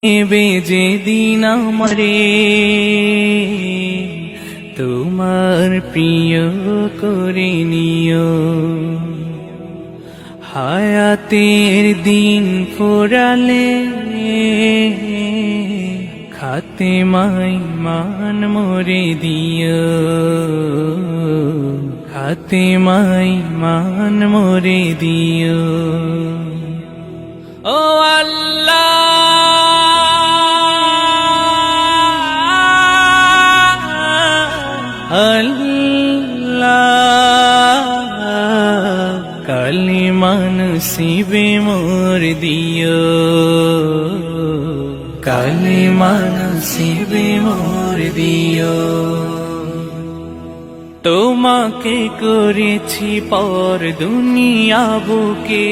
নেবে যেদিন আমারে তোমার প্রিয় করে নিও, হায়াতের দিন ফোরালে খাতেমাই মান মোরে দিও, খাতেমাই মান মোরে দিও। ও আল্লাহ আল্লাহ, কালিমা নসিবে মোর দিও, কালিমা নসিবে মোর দিও। তোমাকে করেছি পর দুনিয়া বুকে,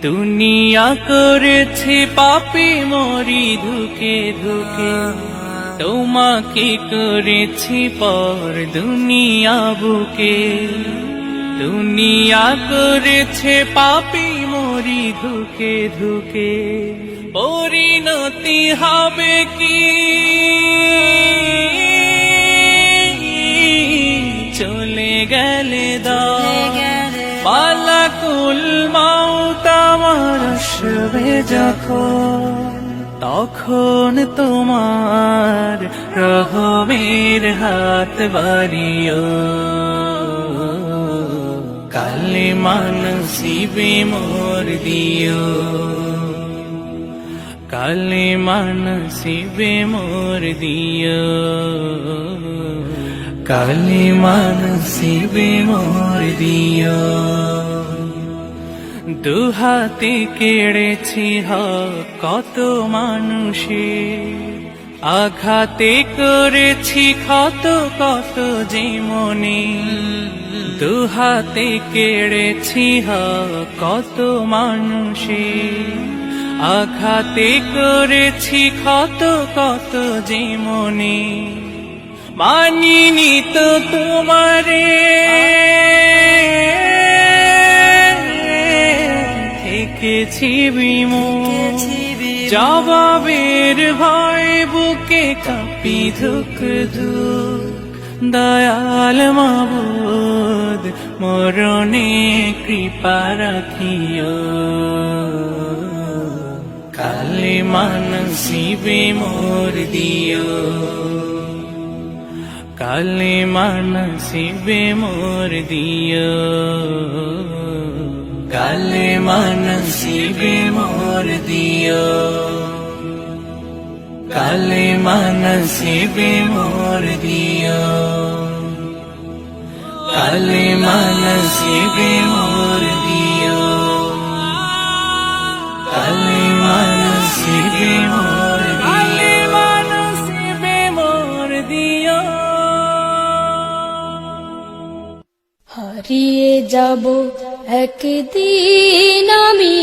দুনিয়া করেছি পাপী মরি ধুকে ধুকে। তোমাকে করেছি পর দুনিয়া বুকে, দুনিয়া করেছে পাপী মরি ধুকে ধুকে। পরিণতি হবে কি চলে গেলে দাও, পালাকুল মাউত আমার আসবে যখন, তখন তোমার রহমের হাত বাড়িও, কালিমা নসিবে মোর দিও, কালিমা নসিবে মোর দিও, কালিমা নসিবে মোর দিও। দুহাতে কেড়েছি হক কত মানুষের, আঘাতে করেছি ক্ষত কত যে মনে। দুহাতে কেড়েছি হক কত মানুষের, আঘাতে করেছি ক্ষত কত যে মনে। মানিনি তো তোমারে থেকেছি বিমূঢ়, জবাবের ভয় বুকে কাঁপি ধুক ধুক। দয়াল মাবুদ মরণে কৃপা রাখিও, কালিমা নসিবে মোর দিও, কালিমা নসিবে মোর দিও, কালিমা নসিবে মোর দিও, কালিমা নসিবে মোর দিও, কালিমা নসিবে মোর দিও, কালিমা নসিবে মোর দিও, কালিমা নসিবে মোর দিও। হারিয়ে যাব একদিন আমি,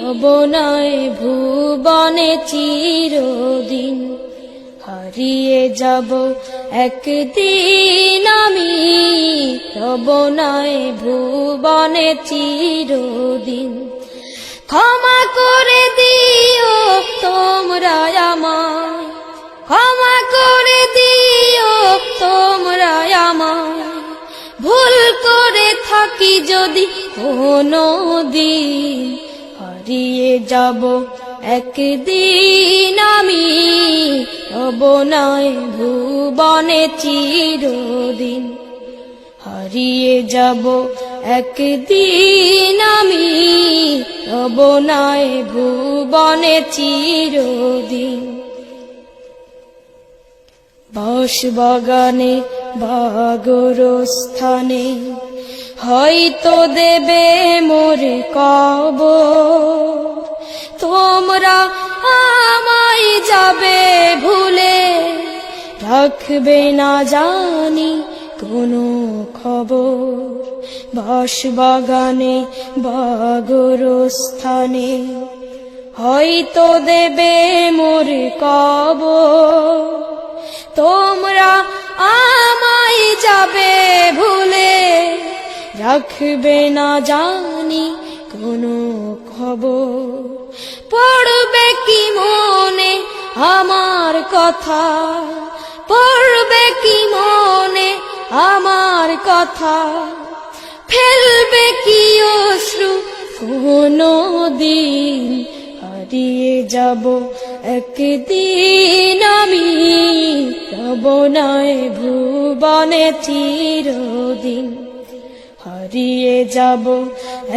রব নয় ভুবনে চিরদিন। হারিয়ে যাব একদিন আমি, রব নয় ভুবনে চিরদিন। ক্ষমা করে দিও তোমরা আমায়, ক্ষমা করে দিও তোমরা আমায়। ভুল করে থাকি যদি কোনো দিন, হারিয়ে যাব একদিন আমি, রব নয় ভুবনে চিরদিন। হারিয়ে যাব একদিন আমি, রব নয় ভুবনে চিরদিন। বাঁশবাগানে বা গোরস্থানে হয়তো দেবে মোর কবর, তোমরা আমায় যাবে ভুলে, রাখবে না জানি কোনো খবর। বাঁশবাগানে বা গোরস্থানে হয়তো দেবে মোর কবর, তোমরা আমায় যাবে ভুলে, রাখবে না জানি কোনো খবর। পড়বে কি আমার কথা, পড়বে কি মনে আমার কথা, ফেলবে কি অশ্রু কোনো দিন। হারিয়ে যাব একদিন আমি, রব নাই ভুবনে চিরদিন। হারিয়ে যাব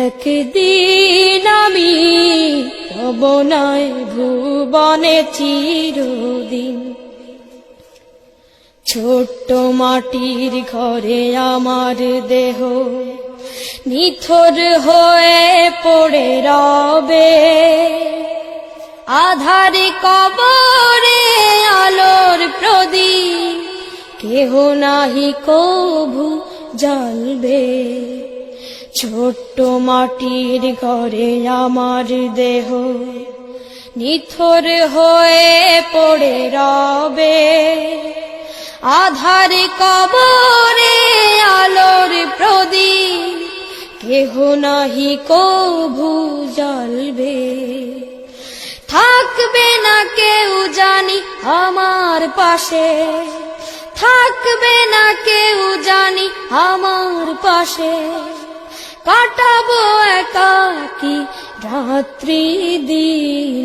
একদিন আমি, রব নাই ভুবনে চিরদিন। ছোট্ট মাটির ঘরে আমার দেহ নিথর হয়ে পড়ে রবে, আধারে কবরে আলোর প্রদীপ কেহ নাহি কভু জ্বলবে। ছোট্ট মাটির ঘরে আমার দেহ নিথর হয়ে পড়ে রবে, আধারে কবরে আলোর প্রদীপ কেহ নাহি কভু জ্বলবে। থাকবে না কেউ জানি আমার পাশে, থাকবে না কেউ জানি আমার পাশে, কাটাবো একাকী রাত্রি দিন।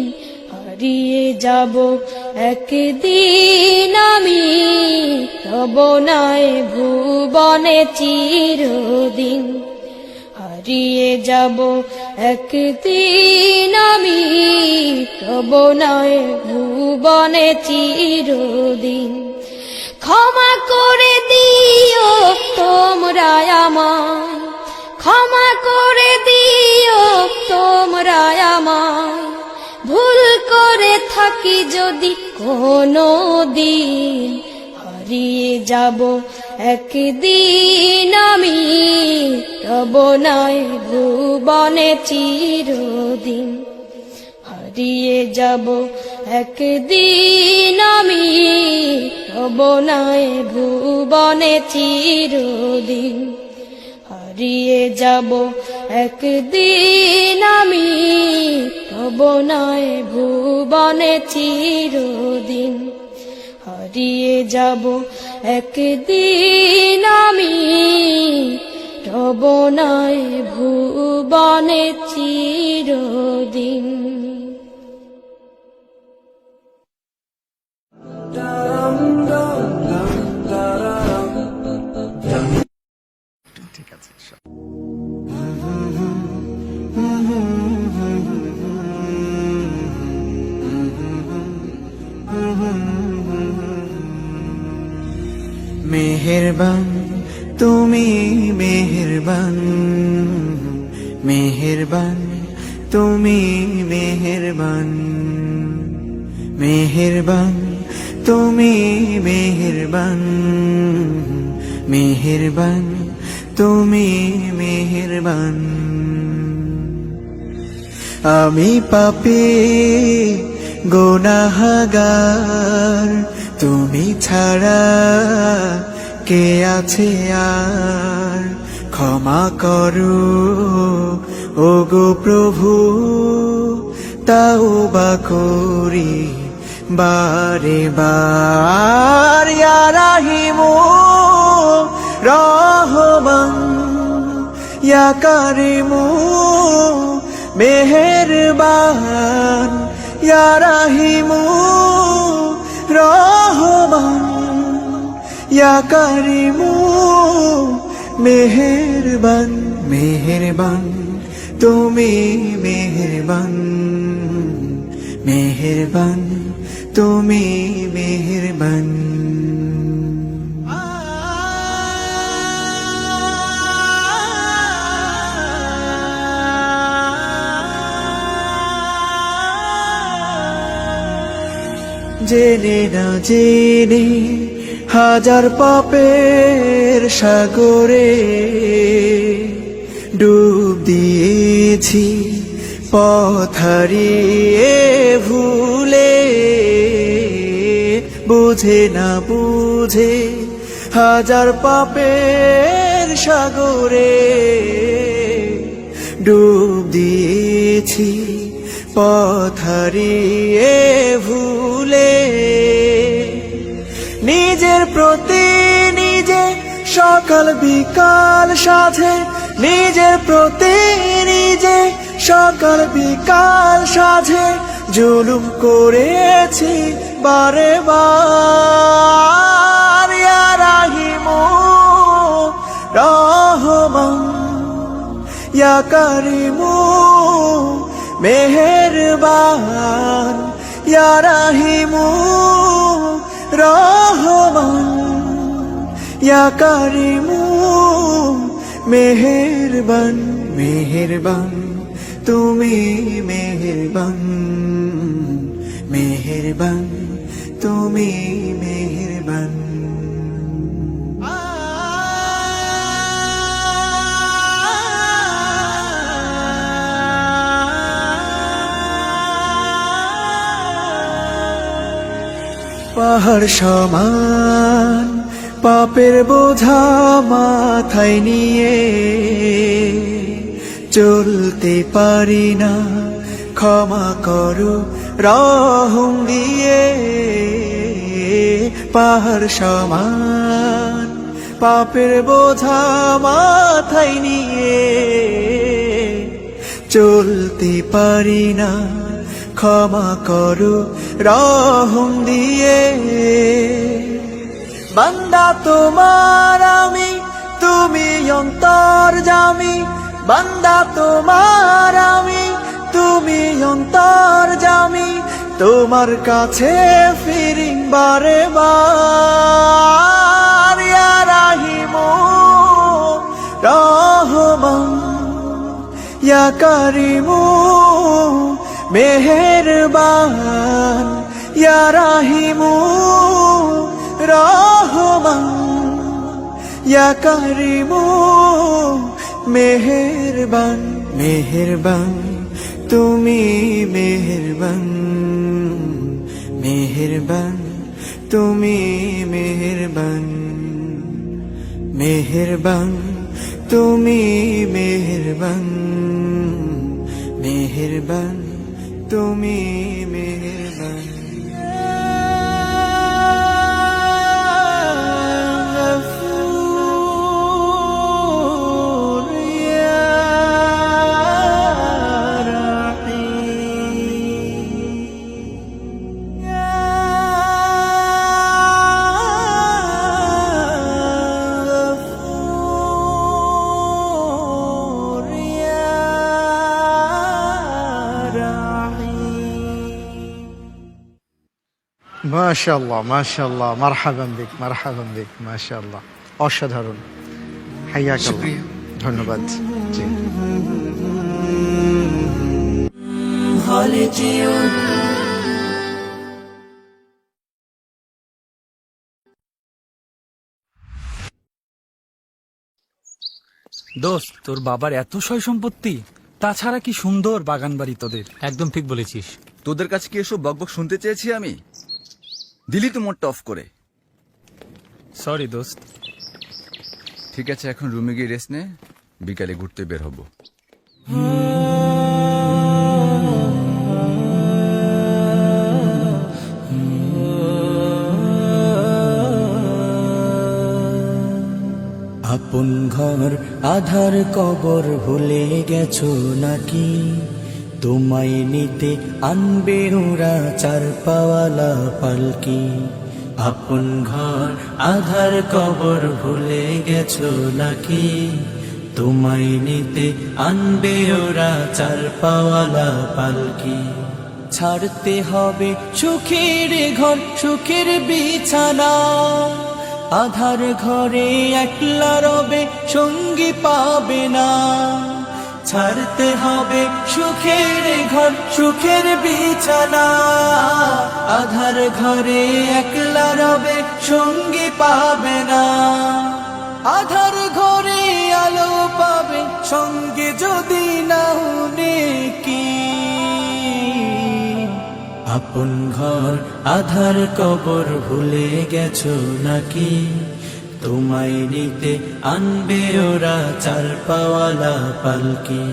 হারিয়ে যাব একদিন আমি, রব নাই ভুবনে চিরদিন। হারিয়ে যাব একদিন আমি, রব নাই ভুবনে চিরদিন। ক্ষমা করে দিও তোমরা আমায়, ক্ষমা করে দিও তোমরা আমায়, ভুল করে থাকি যদি কোনো দিন। হারিয়ে যাব একদিন আমি, রব নাই ভুবনে চিরদিন। হারিয়ে যাব একদিন আমি, রব নাই ভুবনে চিরদিন। হারিয়ে যাব একদিন আমি, রব নাই ভুবনে চিরদিন। হারিয়ে যাব একদিন আমি, রব নাই ভুবনে চিরদিন। ঠিক আছে। মেহেরবান তুমি মেহেরবান, মেহেরবান তুমি মেহেরবান, মেহেরবান তুমি মেহেরবান, মেহেরবান তুমি মেহেরবান। আমি পাপী গুনাহগার, তুমি ছাড়া কে আছে আর। ক্ষমা করো ওগো প্রভু, তাওবা করি বারে বার। ইয়া রাহিমু রহমান, ইয়া কারিমু মেহেরবান, ইয়া রাহিমু রহমান, ইয়া কারিমু মেহেরবান। মেহেরবান তুমি মেহেরবান, মেহেরবান তুমি মেহেরবান। জেনে না জেনে হাজার পাপের সাগরে ডুব দিয়েছি, পথ হারিয়ে ভুলে। বুঝে না বুঝে হাজার পাপের সাগরে ডুব দিয়েছি, পথ হারিয়ে ভুলে। নিজের প্রতি নিজে সকাল বিকাল সাধে, নিজের প্রতি নিজে সকাল বিকাল সাধে জুলুম করেছি বারে বার। ইয়া রাহিমু রহমান, ইয়া কারিমু মেহেরবান, ইয়া রাহিমু রহমান, ইয়া কারিমু মেহেরবান। মেহেরবান তুমি মেহেরবান, মেহেরবান তুমি মেহেরবান। পাহাড় সমান পাপের বোঝা মাথায় নিয়ে চলতে পারি না, ক্ষমা করো রহম দিয়ে। পাহাড় সমান পাপের বোঝা মাথায় নিয়ে চলতে পারি না, ক্ষমা করো রহম দিয়ে। বান্দা তোমার আমি, তুমি অন্তর্যামী, বান্দা তোমার আমি, তুমি অন্তর্যামী, তোমার কাছে ফিরি বারে বার। ইয়া রাহিমু রহমান, ইয়া কারিমু মেহেরবান, ইয়া রাহিমু রহমান, ইয়া কারিমু মেহেরবান। মেহেরবান তুমি মেহেরবান, মেহেরবান তুমি মেহেরবান, মেহেরবান তুমি মেহেরবান, মেহেরবান তুমি মেহেরবান। মাশাআল্লাহ, মাশাআল্লাহ, মারহাবান বিক, মারহাবান বিক, মাশাআল্লাহ, অসাধারণ। হাইয়াকাল্লাহ, ধন্যবাদ। জি, হলে যেও দোস্ত, তোর বাবার এত সয় সম্পত্তি, তাছাড়া কি সুন্দর বাগান বাড়ি তোদের। একদম ঠিক বলেছিস। তোদের কাছে কি এসব বকবক শুনতে চেয়েছি আমি? দিলি তো মোডটা অফ করে। সরি দোস্ত। ঠিক আছে, এখন রুমে গিয়ে রেস্ট নে, বিকালে ঘুরতে বের হব। আপন ঘর আধার কবর ভুলে গেছো নাকি? তোমায় নিতে আনবে ওরা চার পাওয়ালা পালকি। আপন ঘর আধার কবর ভুলে গেছো নাকি? তোমায় নিতে আনবে ওরা চার পাওয়ালা পালকি। ছাড়তে হবে সুখের ঘর, সুখের বিছানা, আধার ঘরে একলা রবে সঙ্গী পাবে না। ছাড়তে হবে সুখের ঘর, সুখের বিছানা, আধার ঘরে একলা রবে সঙ্গী পাবে না। আধার ঘরে আলো পাবে সঙ্গে যদি নাও নেকি। আপন ঘর আধার কবর ভুলে গেছো নাকি? তোমায় নিতে আনবে ওরা চার পাওয়ালা পালকি।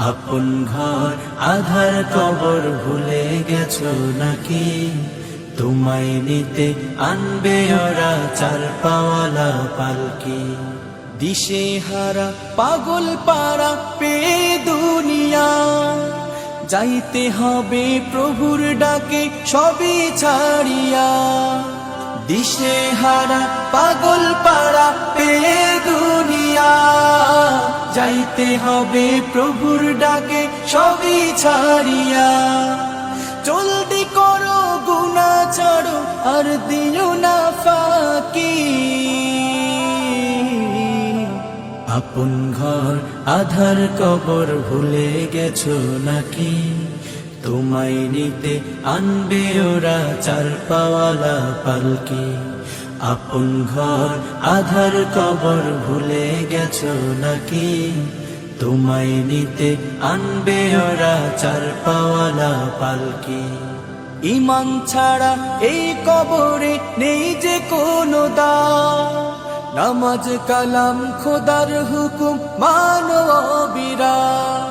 আপন ঘর আধার কবর ভুলে গেছো নাকি? তোমায় নিতে আনবে ওরা চার পাওয়ালা পালকি। দিশে হারা পাগল পারা পে দুনিয়া, যাইতে হবে প্রভুর ডাকে সবই ছাড়িয়া। দিশে হারা পাগল পারা পে দুনিয়া, যাইতে হবে প্রভুর ডাকে সবই ছাড়িয়া। জলদি করো গুনাহ ছাড়ো আর দিও না ফাঁকি। আপন ঘর আধার কবর ভুলে গেছো নাকি? তোমায় নিতে আনবে ওরা চার পাওয়ালা পালকি। আপন ঘর আধার কবর ভুলে গেছো নাকি? তোমায় নিতে আনবে ওরা চার পাওয়ালা পালকি। ঈমান ছাড়া এই কবরে নেই যে কোনো দাম, নামাজ কালাম খোদার হুকুম মানো অবিরাম।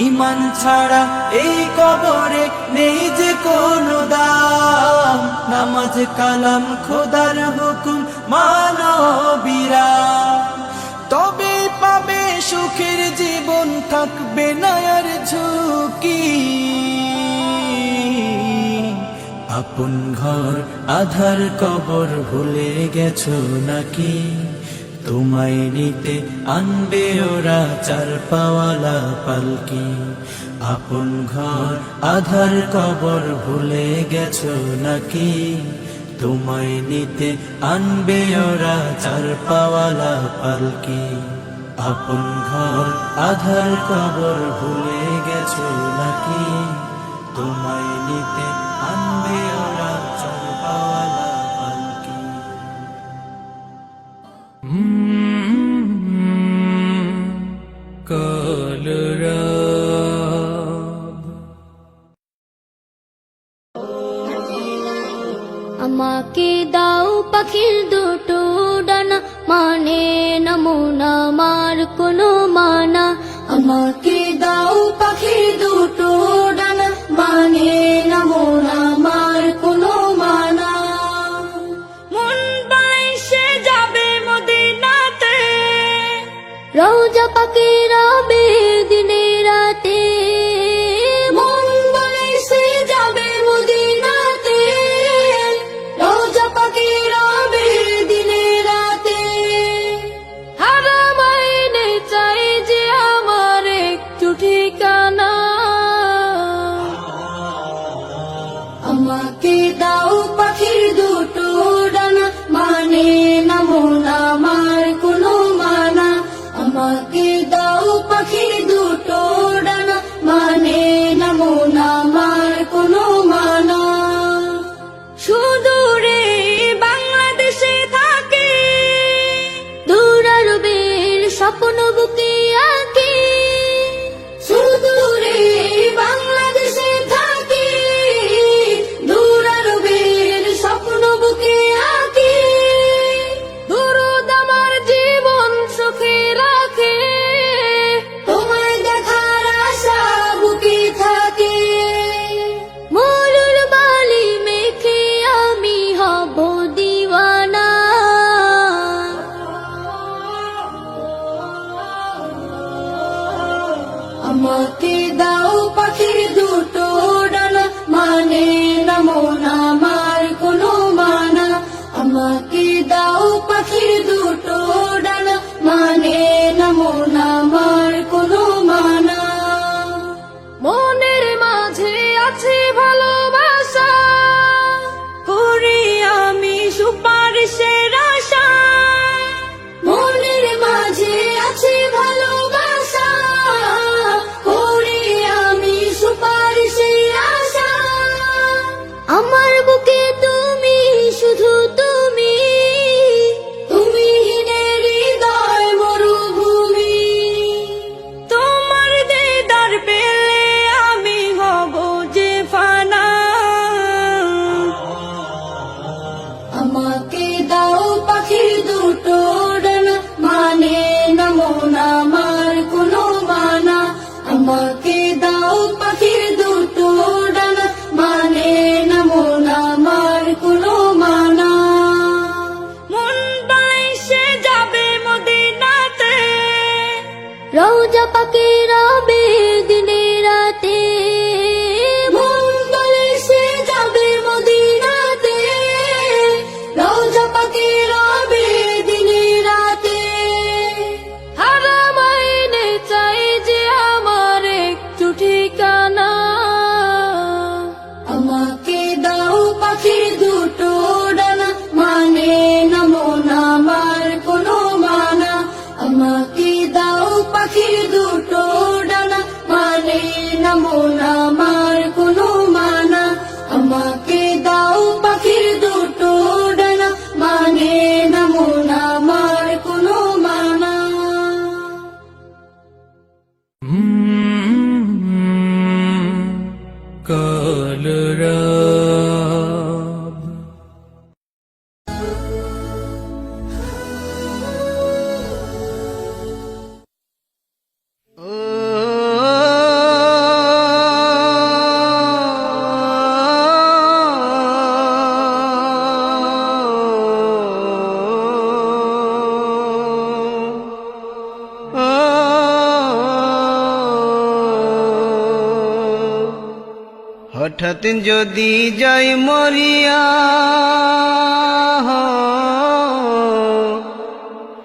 ঈমান ছাড়া এই কবরে নেই যে কোনো দাম, নামাজ কালাম খোদার হুকুম মানো অবিরাম। তবে পাবে সুখের জীবন, থাকবে না আর ঝুঁকি। আপন ঘর আধার কবর ভুলে গেছো নাকি? তোমায় নিতে আনবে ওরা চার পাওয়ালা পালকি। আপন ঘর আধার কবর ভুলে গেছো নাকি? তোমায় নিতে আনবে ওরা চার পাওয়ালা পালকি। আপন ঘর আধার কবর ভুলে গেছো নাকি? তোমায় নিতে আনবে ওরা চার পাওয়ালা পালকি। আমাকে দাও পাখির দুটো ডানা, মানে না মন আমার কোনো মানা। আমাকে দাও পাখির দুটো ডানা, মানে না মন আমার কোনো মানা। মন বাইসে যাবে মদিনাতে, রওজা পাকে রবে দিনে রাতে। মন বাইসে যাবে মদিনাতে, রওজা পাকে রবে দিনে রাতে। হারাম আইনে চাই যে আমার একটু ঠিকানা। আমাকে দাও পাখির দুটো ডানা, মানে না মন আমার কোনো মানা। আমাকে দাও পাখির দুটো ডানা, মানে না মন আমার কোনো মানা। সুদূরে বাংলাদেশে থাকে, দূর আরবের স্বপ্ন বুকে আঁকে। সুদূরে বাংলাদেশে থাকে, দূর আরবের স্বপ্ন বুকে আঁকে। দরুদ আমার জীবন সুখে রাখে, তোমায় দেখার আশা বুকে থাকে। মরুর বালি মেখে আমি হব দিওয়ানা। আমাকে দাও পাখির দুটো ডানা, মানে না মন আমার কোনো মানা। আমাকে দাও পাখির দুটো ডানা, মানে না মন আমার কোনো মানা। মনের মাঝে আছে ভালোবাসা, করি আমি সুপারিশের আশা। মনের মাঝে আছে ভালোবাসা, করি আমি সুপারিশের আশা। আমার বুকে তুমি, শুধু তুমি, তুমি হীনের হৃদয় মরুভূমি। পাখির দুটো ডানা মানে না মন আমার কোনো মানা আমাকে দাও পাখির দুটো ডানা মানে না মন আমার কোনো মানা আমাকে দাও পাখির দুটো ডানা মানে না মন আমার কোনো মানা কলরব হঠাৎ যদি যাই মরিয়া,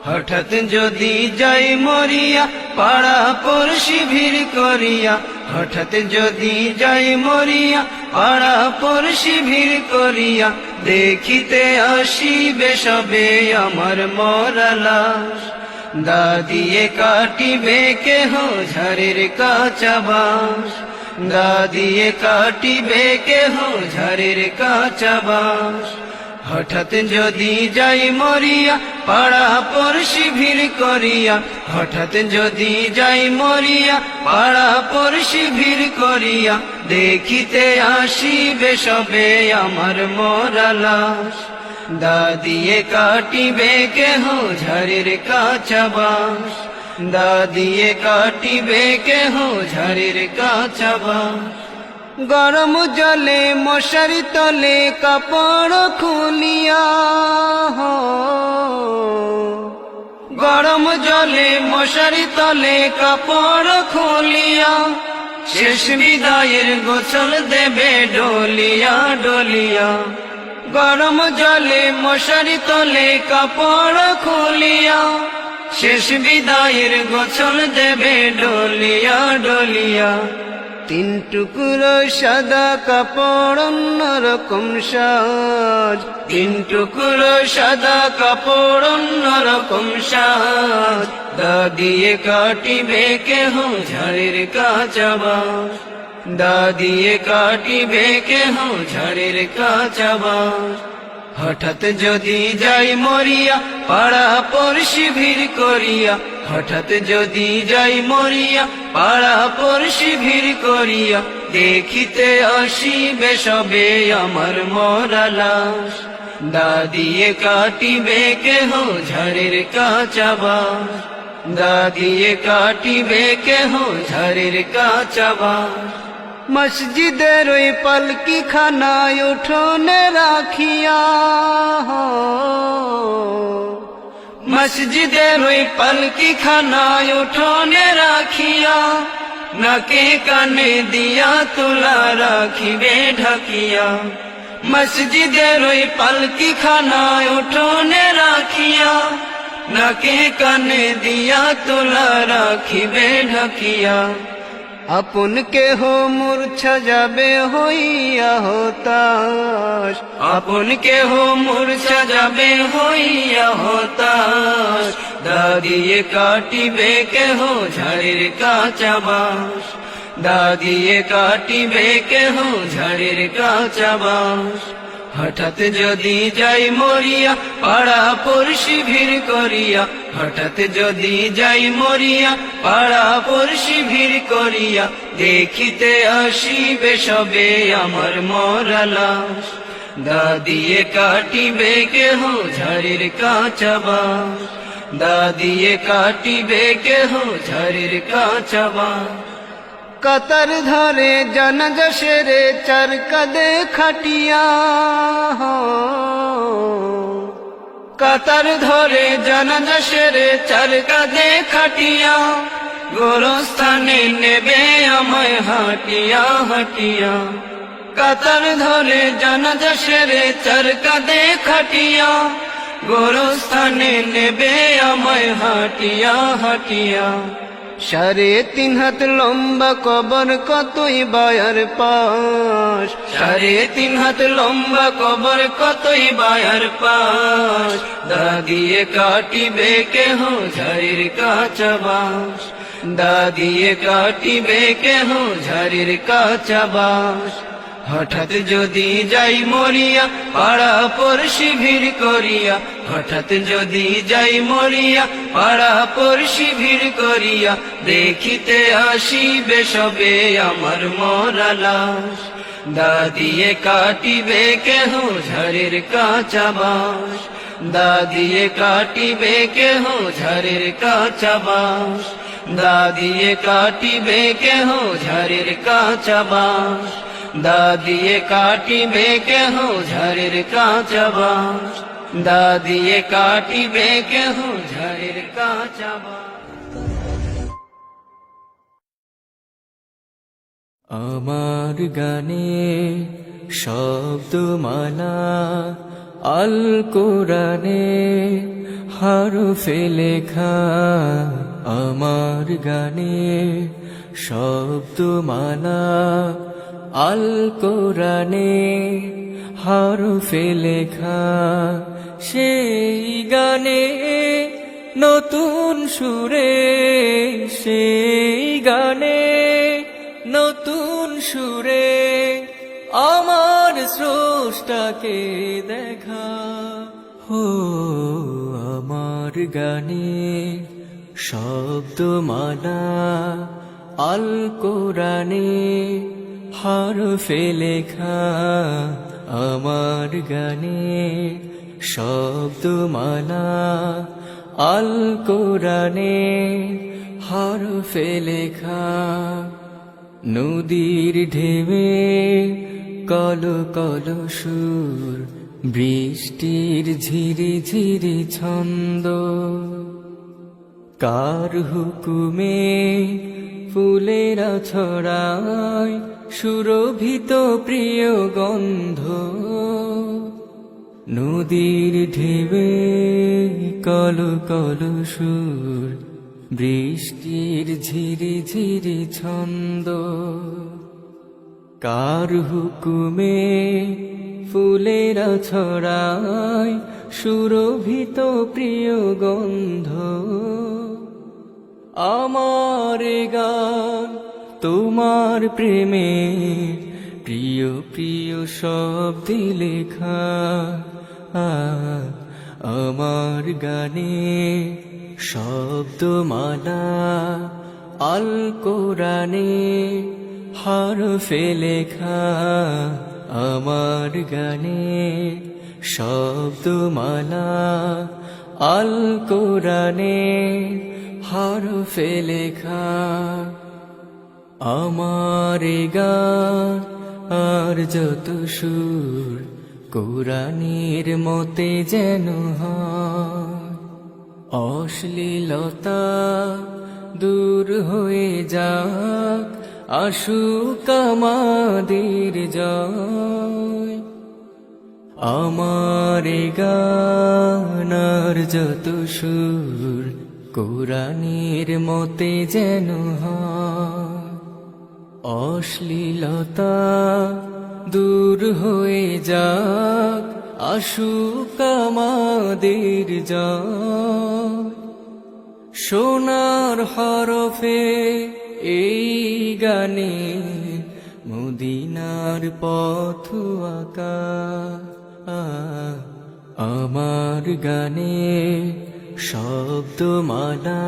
হঠাৎ যদি যাই মরিয়া, পাড়া পড়শি ভিড় করিয়া, হঠাৎ যদি যাই মরিয়া, পাড়া পড়শি ভিড় করিয়া, দেখিতে আসিবে সবে আমার মরা লাশ। দা দিয়ে কাটিবে কেহ ঝাড়ের কাঁচা বাঁশ, দা দিয়ে কাটিবে কেহ ঝাড়ের কাঁচা বাঁশ। হঠাৎ যদি যাই মরিয়া, পাড়া পড়শি ভিড় করিয়া, হঠাৎ যদি যাই মরিয়া, পাড়া পড়শি ভিড় করিয়া, দেখিতে আসিবে সবে আমার মরা লাশ। দা দিয়ে কাটিবে কেহ ঝাড়ের কাঁচা বাঁশ, দা দিয়ে কাটিবে কেহ ঝাড়ের কাঁচা বাঁশ। গরম জলে মশারি তলে কাপড় খুলিয়া, গরম জলে মশারি তলে কাপড় খুলিয়া, শেষ বিদায়ের গোসল দেবে ডলিয়া ডলিয়া। গরম জলে মশারি তলে কাপড় খুলিয়া, শেষ বিদায়ের গোসল দেবে ডলিয়া ডলিয়া। তিন টুকরো সাদা কাপড় অন্যরকম সাজ, তিন টুকরো সাদা কাপড় অন্যরকম সাজ। দা দিয়ে কাটিবে কেহ ঝাড়ের কাঁচা বাঁশ, দা দিয়ে কাটিবে কেহ ঝাড়ের কাঁচা বাঁশ। হঠাৎ যদি যাই মরিয়া, পাড়া পড়শি ভিড় করিয়া, হঠাৎ যদি যাই মরিয়া, পাড়া পড়শি ভিড় করিয়া, দেখিতে আসিবে সবে আমার মরা লাশ। দা দিয়ে কাটিবে কেহ ঝাড়ের কাঁচা বাঁশ, দা দিয়ে কাটিবে কেহ ঝাড়ের কাঁচা বাঁশ। মসজিদের ওই পালকি খানায় উঠোনে রাখিয়া, মসজিদের ওই পালকি খানায় উঠোনে রাখিয়া, নাকে কানে দিয়া তুলা রাখিবে ঢাকিয়া। মসজিদের ওই পালকি খানায় উঠোনে রাখিয়া, নাকে কানে দিয়া তুলা রাখিবে ঢাকিয়া। আপন কেহ মূর্ছা যাবে হইয়া হতাশ, আপন কেহ মূর্ছা যাবে হইয়া হতাশ। দা দিয়ে কাটিবে কেহ ঝাড়ের কাঁচা বাঁশ, দা দিয়ে কাটিবে কেহ ঝাড়ের কাঁচা বাঁশ। হঠাৎ যদি যাই মরিয়া, পাড়া পড়শি ভিড় করিয়া, হঠাৎ যদি যাই মরিয়া, পাড়া পড়শি ভিড় করিয়া, দেখিতে আসিবে সবে আমার মরা লাশ। দা দিয়ে কাটিবে কেহ ঝাড়ের কাঁচা বাঁশ, দা দিয়ে কাটিবে কেহ ঝাড়ের কাঁচা বাঁশ। কাতার ধরে জানাজা সেরে চার কাঁধে খাটিয়া, কাতার ধরে জানাজা সেরে চার কাঁধে খাটিয়া, গোরস্থানে নেবে আমায় হাটিয়া হাটিয়া। কাতার ধরে জানাজা সেরে চার কাঁধে খাটিয়া, গোরস্থানে নেবে আমায় হাটিয়া হাটিয়া। 3.5 হাত লম্বা কবর কতই বায়ার পাশ, 3.5 হাত লম্বা কবর কতই বায়ার পাশ, দা দিয়ে কাটিবে কেহ ঝাড়ির কাঁচা বাঁশ, দা দিয়ে কাটিবে কেহ ঝাড়ির কাঁচা বাঁশ। হঠাৎ যদি যাই মরিয়া পাড়া পড়শি ভিড় করিয়া, হঠাৎ যদি যাই মরিয়া পাড়া পড়শি ভিড় করিয়া, দেখিতে আসিবে সবে আমার মরা লাশ, দা দিয়ে কাটিবে কেহ ঝাড়ির কাঁচা বাঁশ, দা দিয়ে কাটিবে কেহ ঝাড়ির কাঁচা বাঁশ, দা দিয়ে কাটিবে কেহ ঝাড়ির কাঁচা বাঁশ, দা দিয়ে কাটিবে কেহ ঝাড়ির কাঁচা বাঁশ, দা দিয়ে কাটিবে কেহ ঝাড়ির কাঁচা বাঁশ। আমার গানে শব্দমালা আল কোরআনে হরফে লেখা, আমার গানে শব্দমালা আল কোরআনে হরফে লেখা, সেই গানে নতুন সুরে, সেই গানে নতুন সুরে আমার স্রষ্টাকে দেখা। হো আমার গানে শব্দমালা আল কোরআনে হরফে লেখা, আমার গানে শব্দমালা আল কোরআনে হরফে লেখা। নদীর ঢেউয়ে কল কল সুর, বৃষ্টির ঝিরি ঝিরি ছন্দ, কার হুকুমে ফুলেরা ছড়ায় সুরভিত প্রিয় গন্ধ। নদীর ঢেউয়ে কল কল সুর, বৃষ্টির ঝিরি ঝিরি ছন্দ, কার হুকুমে ফুলেরা ছড়ায় সুরভিত প্রিয় গন্ধ। আমার গান তোমার প্রেমে প্রিয় প্রিয় শব্দে লেখা, আমার গানে শব্দমালা আল কোরআনে হরফে লেখা, আমার গানে শব্দমালা আল কোরআনে হরফে লেখা। আমার গান আর যত সুর কোরআনের মতে যেন হয়, অশ্লীলতা দূর হয়ে যাক, আসুক আমাদের জয়। আমার গান আর যত সুর কোরআনের মতে যেন হয়, অশ্লীলতা দূর হয়ে যাক, আসুক আমাদের জয়। সোনার হরফে এই গানে মদিনার পথ আঁকা, আমার গানে শব্দমালা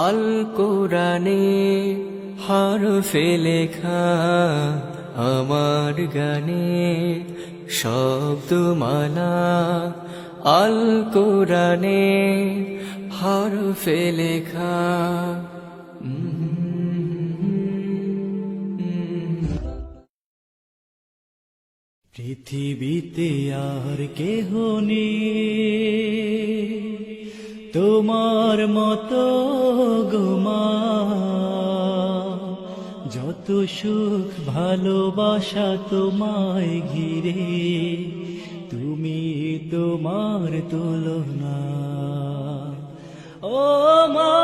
আল কোরআনে হরফে লেখা, আমার গানে শব্দমালা আল কোরআনে হরফে লেখা। পৃথিবীতে আর কেহ নেই তোমার মতো গোমা, যত সুখ ভালোবাসা তোমায় ঘিরে, তুমি তোমার তুলনা। ও মা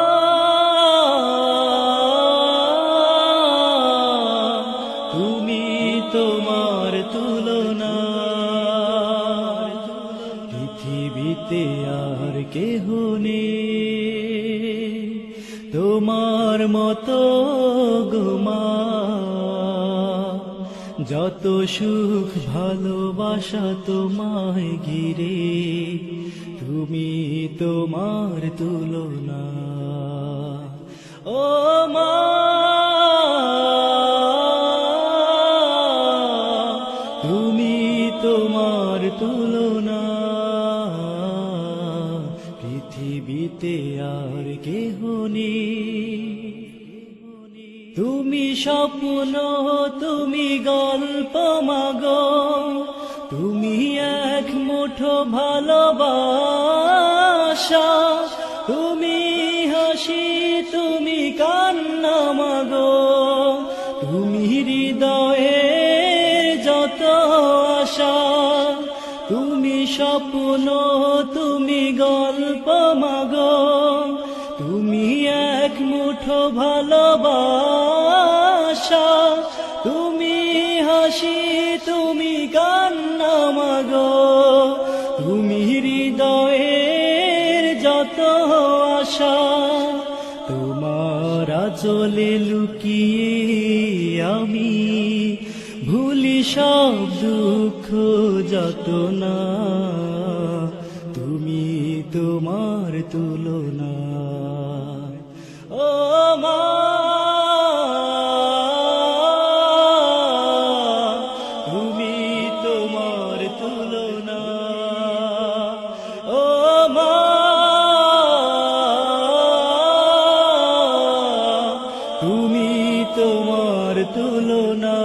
তুলনা পৃথিবীতে আর কেহ নেই তোমার মতো গো মা। যত সুখ ভালোবাসা তোমায় ঘিরে তুমি তোমার তুলনা। ও মা তুমি তোমার তুলনা পৃথিবীতে আর কেহ নেই। তুমি স্বপ্ন তুমি গল্প মাগো তুমি এক মুঠো ভালোবাসা তুমি হাসি তুমি কান্না মাগো তুমি হৃদয়ে যত আশা। তুমি স্বপ্ন তুমি গল্প মাগো তুমি এক মুঠো ভালোবাসা তুমি হাসি তুমি কান্না মাগো তুমি হৃদয়ের যত আশা। তোমার আঁচলে লুকিয়ে আমি ভুলি সব দুঃখ যাতনা তুমি তোমার তুলনা। ও মা তুমি তোমার তুলনা। ও মা তুমি তোমার তুলনা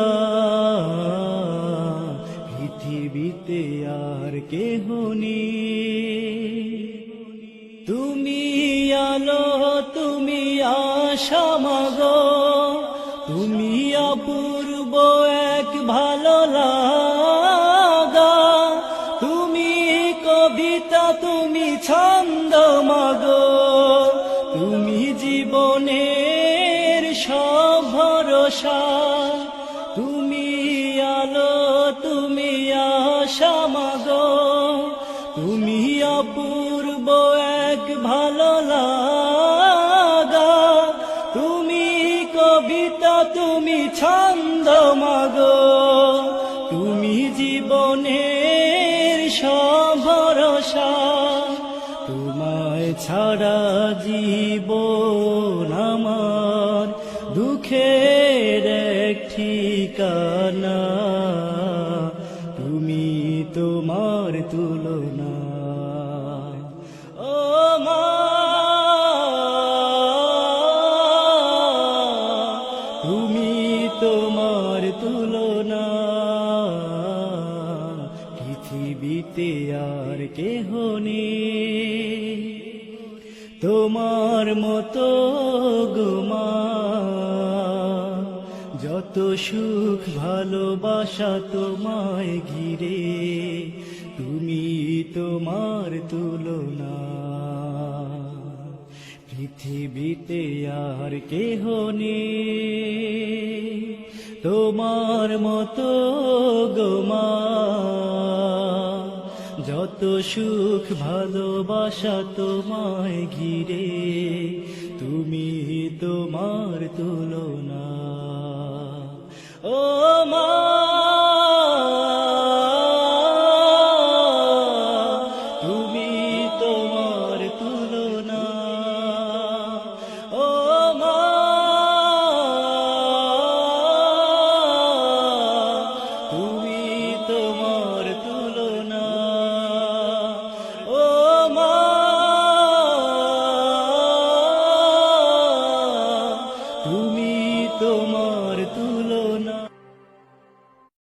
পৃথিবীতে আর কেহ নেই। তুমি আলো তুমি আশা মাগো তুমি অপূর্ব এক ভালো লাগা তুমি কবিতা তুমি ছন্দ মাগো তুমি জীবনের সব ভরসা। তুমি আলো তুমি আশা মাগো তুমি অপূর্ব এক ভালো লাগা তুমি কবিতা তুমি ছন্দ মাগো তুমি জীবনের সব ভরসা। তোমায় ছাড়া জীবন আমার দুঃখের এক ঠিকানা তুমি তোমার তুলনা। ও মা তুমি তোমার তুলনা পৃথিবীতে আর কেহ নেই তোমার মতো গো মা। যত সুখ ভালোবাসা তোমায় ঘিরে তুমি তোমার তুলনা পৃথিবীতে আর কেহ নেই তোমার মতো গো মা। যত সুখ ভালোবাসা তোমায় ঘিরে তুমি তোমার তুলনা। ও